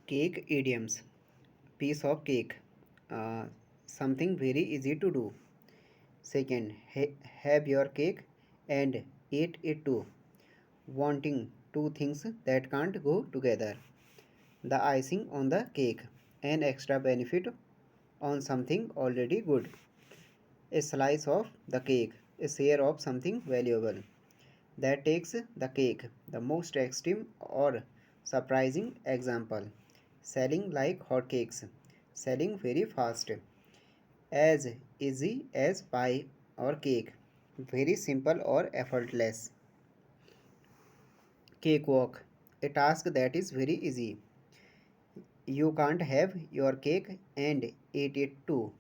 Cake idioms. Piece of cake. Uh, Something very easy to do. Second, have your cake and eat it too. Wanting two things that can't go together. The icing on the cake. An extra benefit on something already good. A slice of the cake. A share of something valuable. That takes the cake. The most extreme or surprising example. Selling like hotcakes. Selling very fast. As easy as pie or cake. Very simple or effortless. Cakewalk. A task that is very easy. You can't have your cake and eat it too.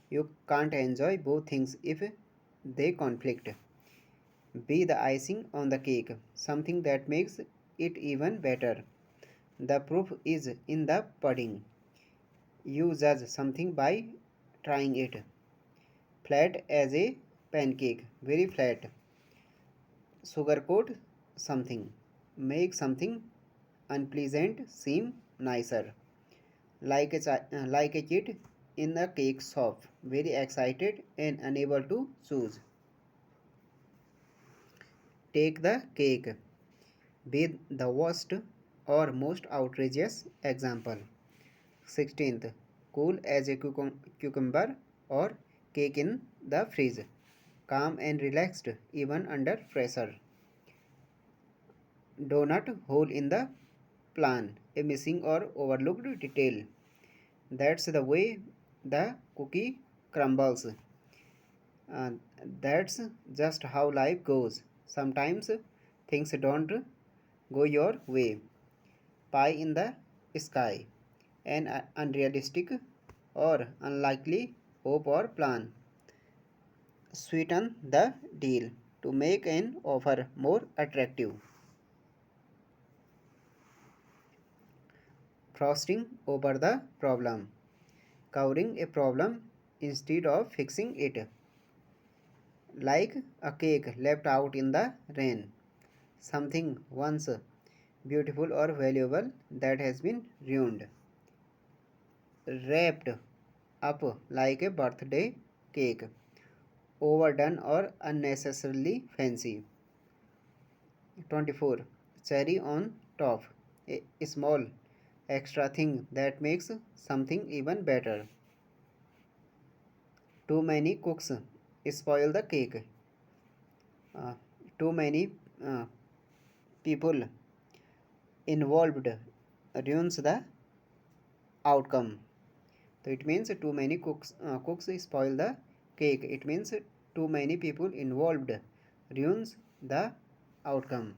You can't enjoy both things if they conflict. Be the icing on the cake, something that makes it even better. The proof is in the pudding. You judge something by trying it. Flat as a pancake, very flat. Sugarcoat something. Make something unpleasant seem nicer. Like a kid in a cake shop, very excited and unable to choose. Take the cake. Be the worst or most outrageous example. 16th. Cool as a cucumber or cake in the fridge. Calm and relaxed even under pressure. Donut hole in the plan. A missing or overlooked detail. That's the way the cookie crumbles. Uh, that's just how life goes. Sometimes things don't go your way. Pie in the sky. An unrealistic or unlikely hope or plan. Sweeten the deal to make an offer more attractive. Frosting over the problem. Covering a problem instead of fixing it. Like a cake left out in the rain. Something once beautiful or valuable that has been ruined. Wrapped up like a birthday cake. Overdone or unnecessarily fancy. 24. Cherry on top. A small extra thing that makes something even better. Too many cooks spoil the cake. Uh, Too many uh, people involved ruins the outcome. So it means too many cooks spoil the cake. It means too many people involved ruins the outcome.